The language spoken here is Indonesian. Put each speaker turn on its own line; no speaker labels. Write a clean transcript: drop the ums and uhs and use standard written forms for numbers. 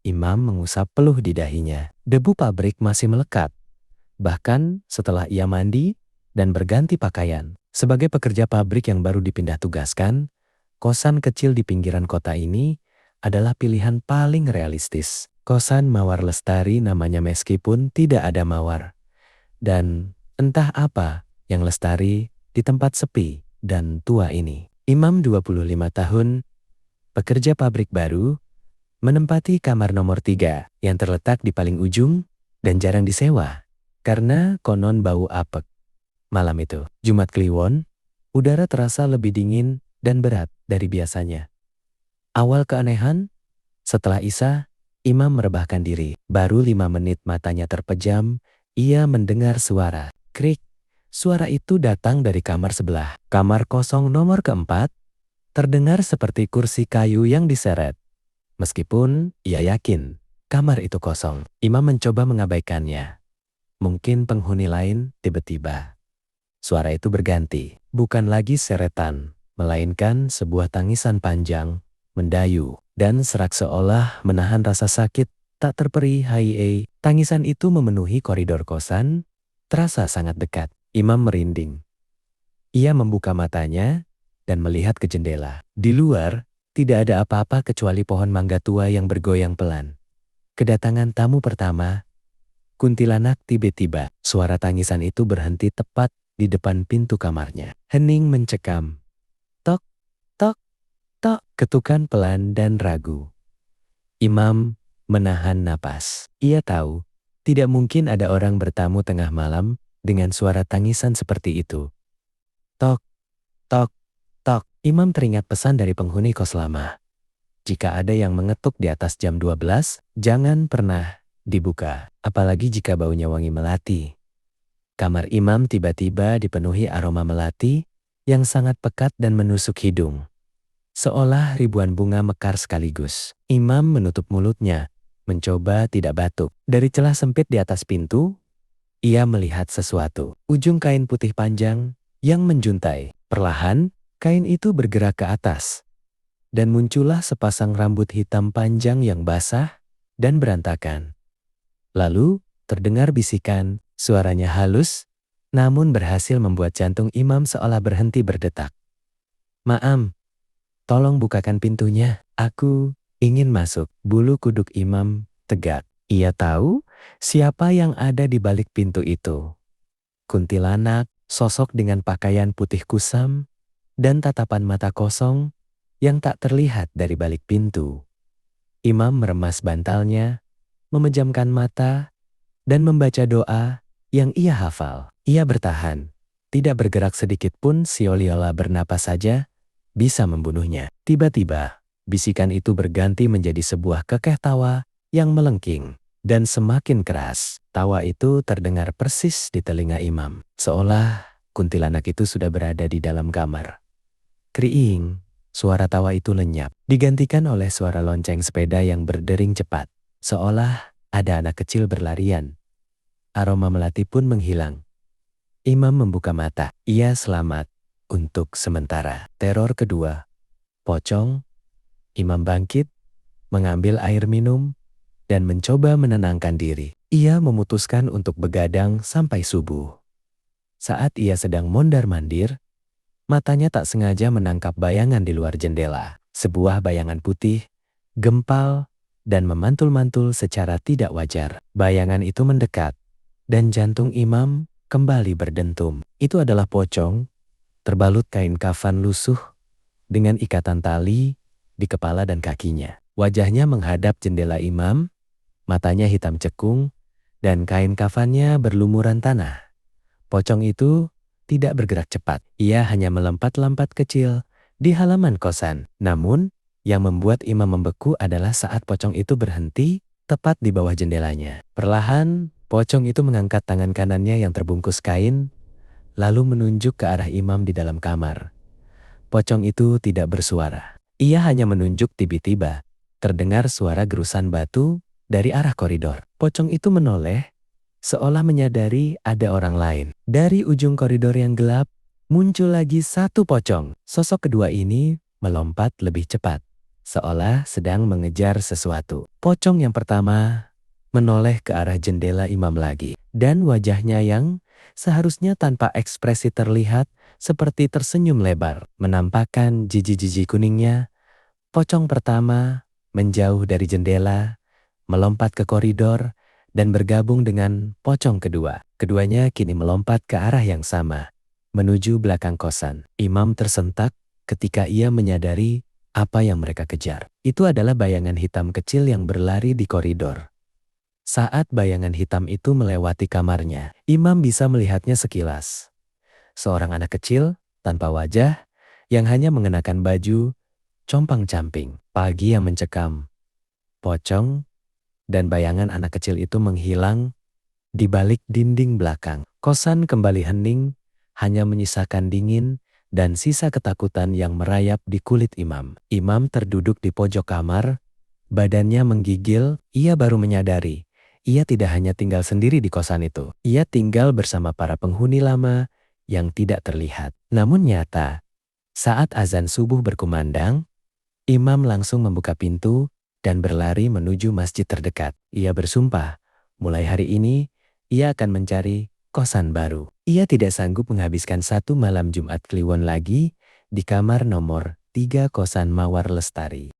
Imam mengusap peluh di dahinya. Debu pabrik masih melekat. Bahkan setelah ia mandi dan berganti pakaian. Sebagai pekerja pabrik yang baru dipindah tugaskan, kosan kecil di pinggiran kota ini adalah pilihan paling realistis. Kosan Mawar Lestari namanya meskipun tidak ada mawar. Dan entah apa yang lestari di tempat sepi dan tua ini. Imam 25 tahun, pekerja pabrik baru, menempati kamar nomor 3 yang terletak di paling ujung dan jarang disewa. Karena konon bau apek. Malam itu, Jumat Kliwon, udara terasa lebih dingin dan berat dari biasanya. Awal keanehan, setelah Isya, Imam merebahkan diri. Baru 5 menit matanya terpejam, ia mendengar suara. Krik. Suara itu datang dari kamar sebelah. Kamar kosong nomor keempat, terdengar seperti kursi kayu yang diseret. Meskipun ia yakin kamar itu kosong, Imam mencoba mengabaikannya. Mungkin penghuni lain tiba-tiba. Suara itu berganti, bukan lagi seretan, melainkan sebuah tangisan panjang, mendayu, dan serak seolah menahan rasa sakit tak terperihai. Tangisan itu memenuhi koridor kosan, terasa sangat dekat. Imam merinding. Ia membuka matanya dan melihat ke jendela. Di luar, tidak ada apa-apa kecuali pohon mangga tua yang bergoyang pelan. Kedatangan tamu pertama, kuntilanak tiba-tiba. Suara tangisan itu berhenti tepat di depan pintu kamarnya. Hening mencekam. Tok, tok, tok. Ketukan pelan dan ragu. Imam menahan napas. Ia tahu, tidak mungkin ada orang bertamu tengah malam dengan suara tangisan seperti itu. Tok, tok, tok. Imam teringat pesan dari penghuni kos lama. Jika ada yang mengetuk di atas jam 12, jangan pernah dibuka. Apalagi jika baunya wangi melati. Kamar Imam tiba-tiba dipenuhi aroma melati yang sangat pekat dan menusuk hidung. Seolah ribuan bunga mekar sekaligus. Imam menutup mulutnya, mencoba tidak batuk. Dari celah sempit di atas pintu, ia melihat sesuatu. Ujung kain putih panjang yang menjuntai. Perlahan, kain itu bergerak ke atas. Dan muncullah sepasang rambut hitam panjang yang basah dan berantakan. Lalu, terdengar bisikan, suaranya halus, namun berhasil membuat jantung Imam seolah berhenti berdetak. Maam, tolong bukakan pintunya, aku ingin masuk. Bulu kuduk Imam tegak. Ia tahu siapa yang ada di balik pintu itu. Kuntilanak, sosok dengan pakaian putih kusam, dan tatapan mata kosong yang tak terlihat dari balik pintu. Imam meremas bantalnya, memejamkan mata, dan membaca doa yang ia hafal. Ia bertahan, tidak bergerak sedikit pun. Seolah bernapas saja bisa membunuhnya. Tiba-tiba, bisikan itu berganti menjadi sebuah kekeh tawa yang melengking. Dan semakin keras, tawa itu terdengar persis di telinga Imam. Seolah kuntilanak itu sudah berada di dalam kamar. Kriing, suara tawa itu lenyap, digantikan oleh suara lonceng sepeda yang berdering cepat. Seolah ada anak kecil berlarian. Aroma melati pun menghilang. Imam membuka mata. Ia selamat untuk sementara. Teror kedua. Pocong. Imam bangkit, mengambil air minum, dan mencoba menenangkan diri. Ia memutuskan untuk begadang sampai subuh. Saat ia sedang mondar-mandir, matanya tak sengaja menangkap bayangan di luar jendela. Sebuah bayangan putih, gempal, dan memantul-mantul secara tidak wajar. Bayangan itu mendekat, dan jantung Imam kembali berdentum. Itu adalah pocong, terbalut kain kafan lusuh, dengan ikatan tali di kepala dan kakinya. Wajahnya menghadap jendela Imam, matanya hitam cekung, dan kain kafannya berlumuran tanah. Pocong itu tidak bergerak cepat. Ia hanya melompat-lompat kecil di halaman kosan. Namun, yang membuat Imam membeku adalah saat pocong itu berhenti tepat di bawah jendelanya. Perlahan, pocong itu mengangkat tangan kanannya yang terbungkus kain, lalu menunjuk ke arah Imam di dalam kamar. Pocong itu tidak bersuara. Ia hanya menunjuk. Tiba-tiba, terdengar suara gerusan batu dari arah koridor. Pocong itu menoleh, seolah menyadari ada orang lain. Dari ujung koridor yang gelap, muncul lagi satu pocong. Sosok kedua ini melompat lebih cepat. seolah sedang mengejar sesuatu. Pocong yang pertama menoleh ke arah jendela Imam lagi, dan wajahnya yang seharusnya tanpa ekspresi terlihat seperti tersenyum lebar, menampakkan jiji-jiji kuningnya. Pocong pertama menjauh dari jendela, melompat ke koridor, dan bergabung dengan pocong kedua. Keduanya kini melompat ke arah yang sama, menuju belakang kosan. Imam tersentak ketika ia menyadari apa yang mereka kejar. Itu adalah bayangan hitam kecil yang berlari di koridor. Saat bayangan hitam itu melewati kamarnya, Imam bisa melihatnya sekilas. Seorang anak kecil, tanpa wajah, yang hanya mengenakan baju compang-camping. Pagi yang mencekam, pocong, dan bayangan anak kecil itu menghilang di balik dinding belakang. Kosan kembali hening, hanya menyisakan dingin dan sisa ketakutan yang merayap di kulit Imam. Imam terduduk di pojok kamar, badannya menggigil. Ia baru menyadari, ia tidak hanya tinggal sendiri di kosan itu. Ia tinggal bersama para penghuni lama yang tidak terlihat, namun nyata. Saat azan subuh berkumandang, Imam langsung membuka pintu dan berlari menuju masjid terdekat. Ia bersumpah, mulai hari ini, ia akan mencari kosan baru. Ia tidak sanggup menghabiskan satu malam Jumat Kliwon lagi di kamar nomor 3 kosan Mawar Lestari.